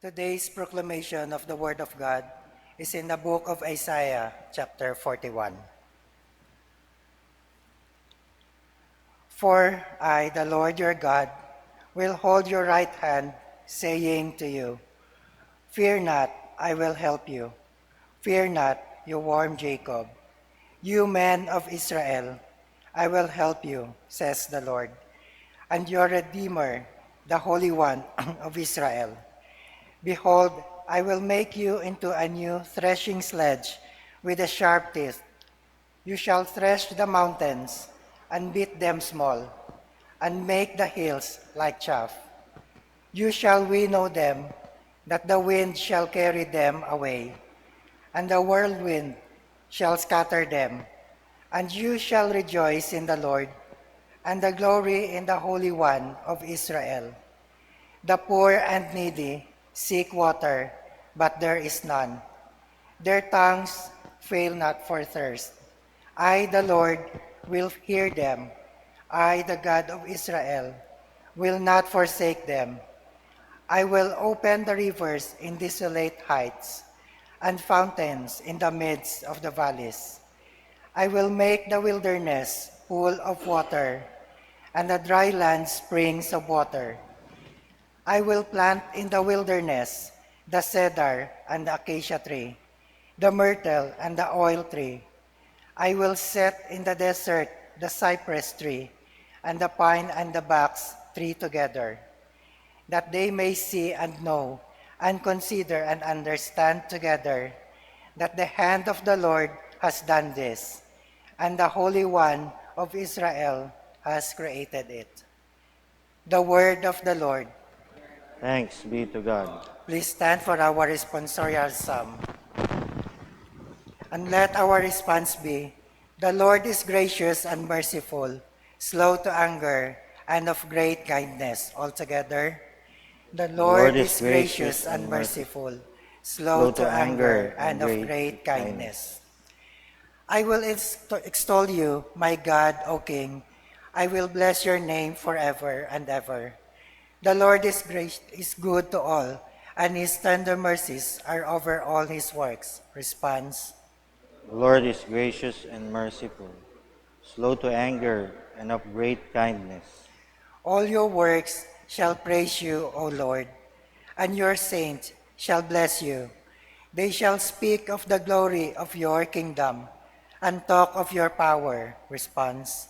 Today's proclamation of the Word of God is in the book of Isaiah, chapter 41. For I, the Lord your God, will hold your right hand, saying to you, Fear not, I will help you. Fear not, you warm Jacob. You men of Israel, I will help you, says the Lord, and your Redeemer, the Holy One of Israel. Behold, I will make you into a new threshing sledge with a sharp teeth. You shall thresh the mountains and beat them small, and make the hills like chaff. You shall winnow them, that the wind shall carry them away, and the whirlwind shall scatter them. And you shall rejoice in the Lord, and the glory in the Holy One of Israel. The poor and needy seek water, but there is none. Their tongues fail not for thirst. I, the Lord, will hear them. I, the God of Israel, will not forsake them. I will open the rivers in desolate heights and fountains in the midst of the valleys. I will make the wilderness full of water and the dry land springs of water. I will plant in the wilderness the cedar and the acacia tree, the myrtle and the oil tree. I will set in the desert the cypress tree and the pine and the box tree together, that they may see and know and consider and understand together that the hand of the Lord has done this, and the Holy One of Israel has created it. The word of the Lord. Thanks be to God. Please stand for our responsorial psalm. And let our response be, The Lord is gracious and merciful, slow to anger, and of great kindness. Altogether, the Lord is gracious and merciful, slow to anger, and of great kindness. I will extol you, my God, O King. I will bless your name forever and ever. The Lord is good to all, and his tender mercies are over all his works. Response. The Lord is gracious and merciful, slow to anger, and of great kindness. All your works shall praise you, O Lord, and your saints shall bless you. They shall speak of the glory of your kingdom and talk of your power. Response.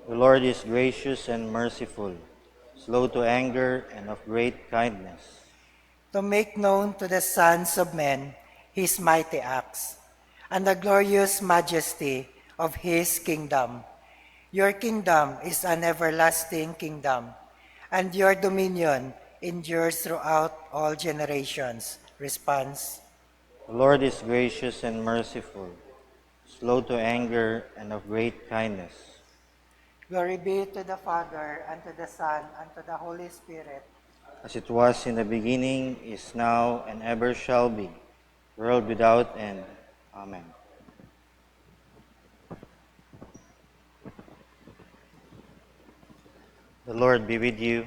The Lord is gracious and merciful, slow to anger, and of great kindness. To make known to the sons of men his mighty acts and the glorious majesty of his kingdom. Your kingdom is an everlasting kingdom, and your dominion endures throughout all generations. Response. The Lord is gracious and merciful, slow to anger, and of great kindness. Glory be to the Father, and to the Son, and to the Holy Spirit. As it was in the beginning, is now, and ever shall be, world without end. Amen. The Lord be with you.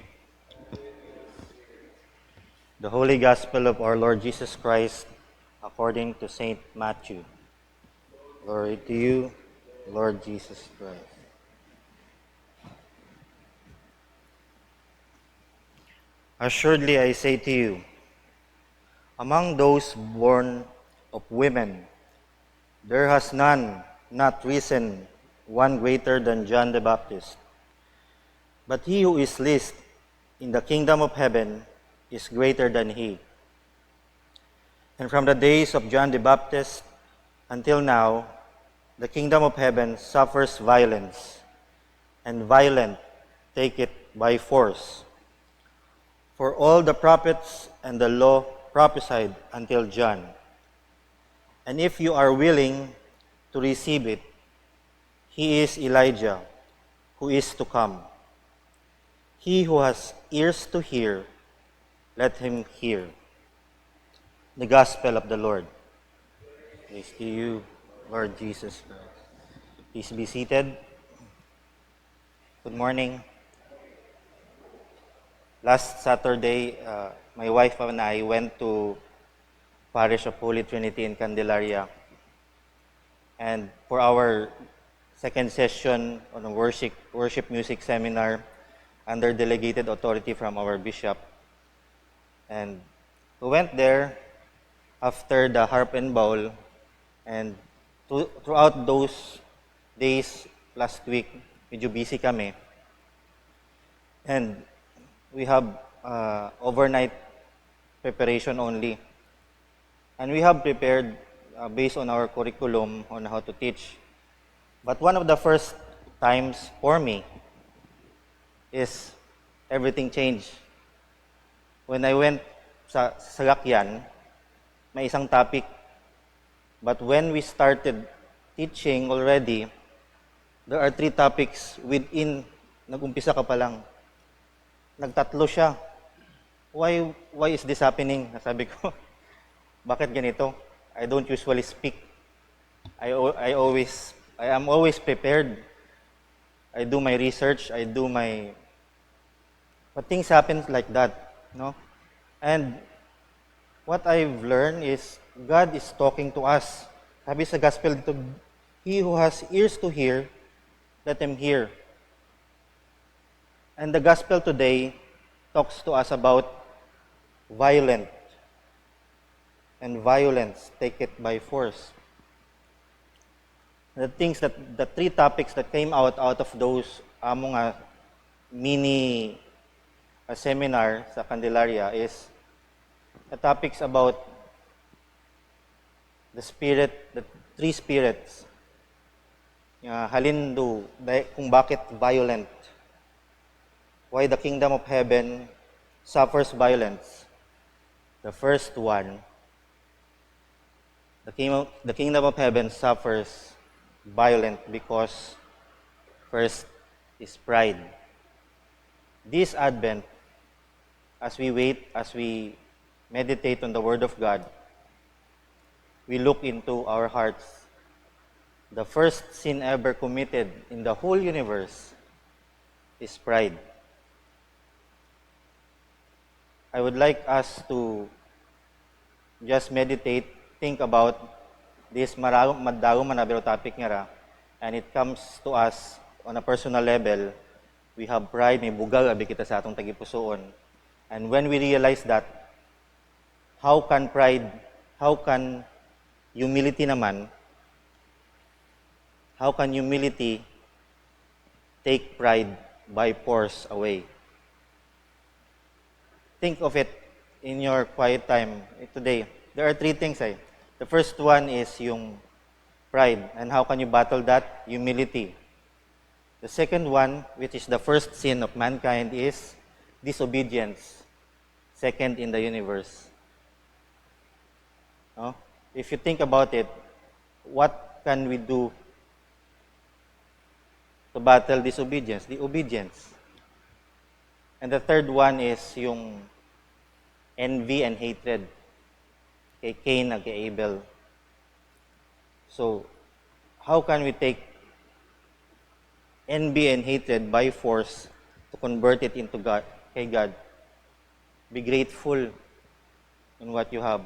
The Holy Gospel of our Lord Jesus Christ according to St. Matthew. Glory to you, Lord Jesus Christ. Assuredly I say to you, among those born of women, there has not risen one greater than John the Baptist. But he who is least in the kingdom of heaven is greater than he. And from the days of John the Baptist until now, the kingdom of heaven suffers violence, and violent take it by force. For all the prophets and the law prophesied until John. And if you are willing to receive it, he is Elijah, who is to come. He who has ears to hear, let him hear. The Gospel of the Lord. Praise to you, Lord Jesus Christ. Please be seated. Good morning. Last Saturday, my wife and I went to Parish of Holy Trinity in Candelaria. And for our second session on a worship music seminar under delegated authority from our bishop. And we went there after the harp and bowl, and throughout those days last week, medyo busy kami. And we have overnight preparation only. And we have prepared based on our curriculum on how to teach. But one of the first times for me is everything changed. When I went sa Sakyan, may isang topic. But when we started teaching already, there are 3 topics within, nag-umpisa ka pa lang. Nagtatlo siya. Why is this happening? Sabi ko, bakit ganito? I don't usually speak. I am always prepared. I do my research, but things happen like that, no? And what I've learned is God is talking to us. Sabi sa gospel dito, he who has ears to hear, let him hear. And the gospel today talks to us about violent and violence, take it by force. The 3 topics that came out of those among mini seminar sa Candelaria is the topics about the 3 spirits. Halindu, kung bakit violent. Why the kingdom of heaven suffers violence. The first one, the kingdom of heaven suffers violent because first is pride. This Advent, as we wait, as we meditate on the Word of God, we look into our hearts. The first sin ever committed in the whole universe is pride. I would like us to just meditate, think about this madagong manabiro topic nga ra, and it comes to us on a personal level. We have pride, may bugal abi kita sa atong tagipusoon. And when we realize that, how can humility naman, how can humility take pride by force away? Think of it in your quiet time today. There are 3 things. The first one is yung pride. And how can you battle that? Humility. The second one, which is the first sin of mankind, is disobedience. Second in the universe. No? If you think about it, what can we do to battle disobedience? The obedience. And the third one is yung envy and hatred. Kay Cain at kay Abel. So, how can we take envy and hatred by force to convert it into God, kay God? Be grateful in what you have.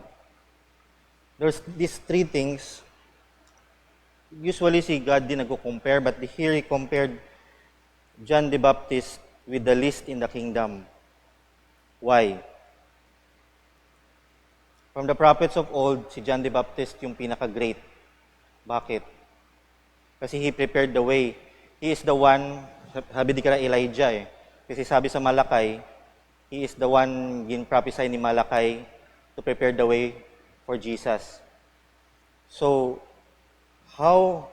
There's these 3 things. Usually si God din nagko-compare, but here he compared John the Baptist with the least in the kingdom. Why? From the prophets of old, si John the Baptist yung pinaka-great. Bakit? Kasi he prepared the way. He is the one, sabi di kara Elijah Kasi sabi sa Malakay, he is the one gin-prophesy ni Malakay to prepare the way for Jesus. So, how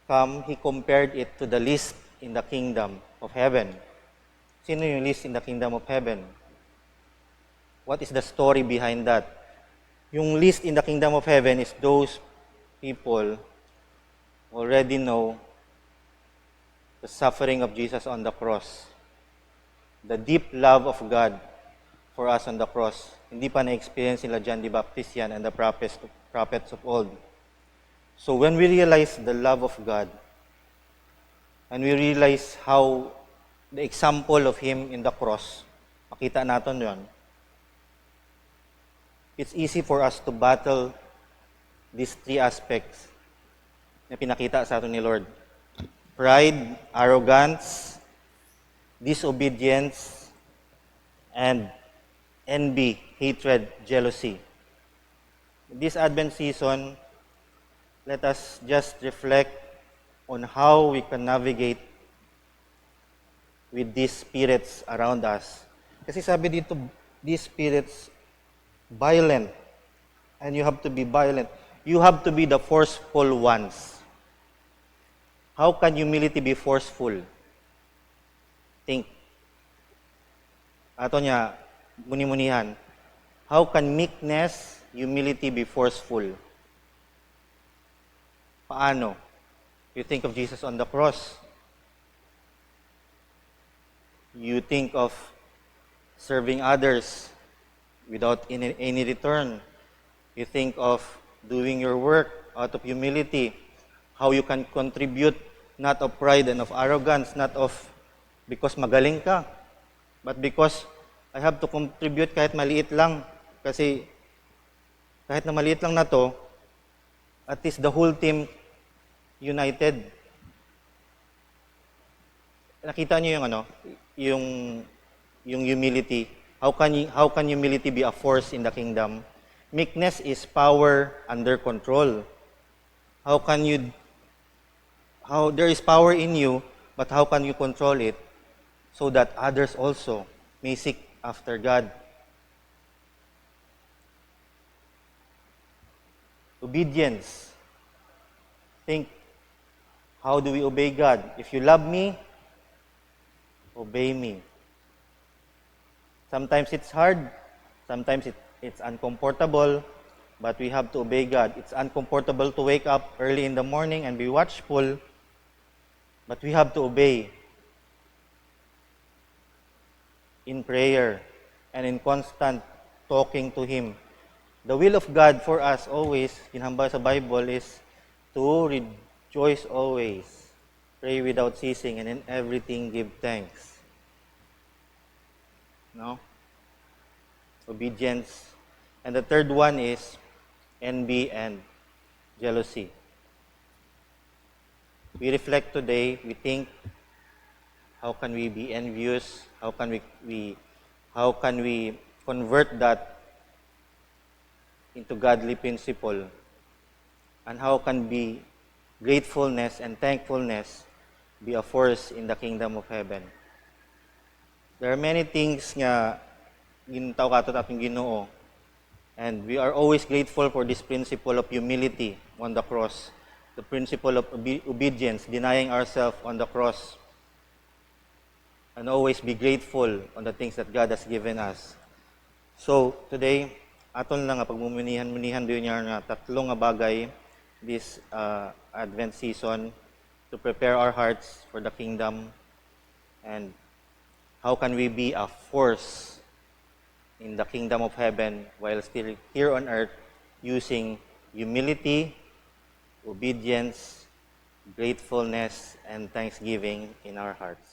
come he compared it to the least in the kingdom of heaven? Sino yung least in the kingdom of heaven? What is the story behind that? Yung least in the kingdom of heaven is those people already know the suffering of Jesus on the cross. The deep love of God for us on the cross. Hindi pa na-experience nila John the Baptist yan and the prophets of old. So when we realize the love of God, and we realize how the example of Him in the cross, makita natin yun, it's easy for us to battle these three aspects na pinakita sa atin ni Lord. Pride, arrogance, disobedience, and envy, hatred, jealousy. This Advent season, let us just reflect on how we can navigate with these spirits around us. Kasi sabi dito, these spirits, violent. And you have to be violent. You have to be the forceful ones. How can humility be forceful? Think. Ato niya, muni-munihan. How can meekness, humility be forceful? Paano? You think of Jesus on the cross. You think of serving others without any return. You think of doing your work out of humility. How you can contribute, not of pride and of arrogance, not of because magaling ka, but because I have to contribute kahit maliit lang. Kasi kahit na maliit lang na to, at least the whole team united. Nakita niyo yung yung humility. How can humility be a force in the kingdom? Meekness is power under control. How there is power in you, but how can you control it so that others also may seek after God? Obedience. Think, how do we obey God? If you love me, obey me. Sometimes it's hard, sometimes it's uncomfortable, but we have to obey God. It's uncomfortable to wake up early in the morning and be watchful, but we have to obey in prayer and in constant talking to Him. The will of God for us always, ginhambal sa Bible, is to rejoice always, pray without ceasing, and in everything give thanks. No? Obedience. And the third one is envy and jealousy. We reflect today, we think, how can we be envious? How can we convert that into godly principle? And how can be gratefulness and thankfulness be a force in the kingdom of heaven? There are many things nga gintaw kato ating Ginoo, and we are always grateful for this principle of humility on the cross, the principle of obedience, denying ourselves on the cross, and always be grateful on the things that God has given us. So today, aton lang nga pagmumunihan din niya nga tatlong nga bagay this Advent season to prepare our hearts for the kingdom, and how can we be a force in the kingdom of heaven while still here on earth using humility, obedience, gratefulness, and thanksgiving in our hearts.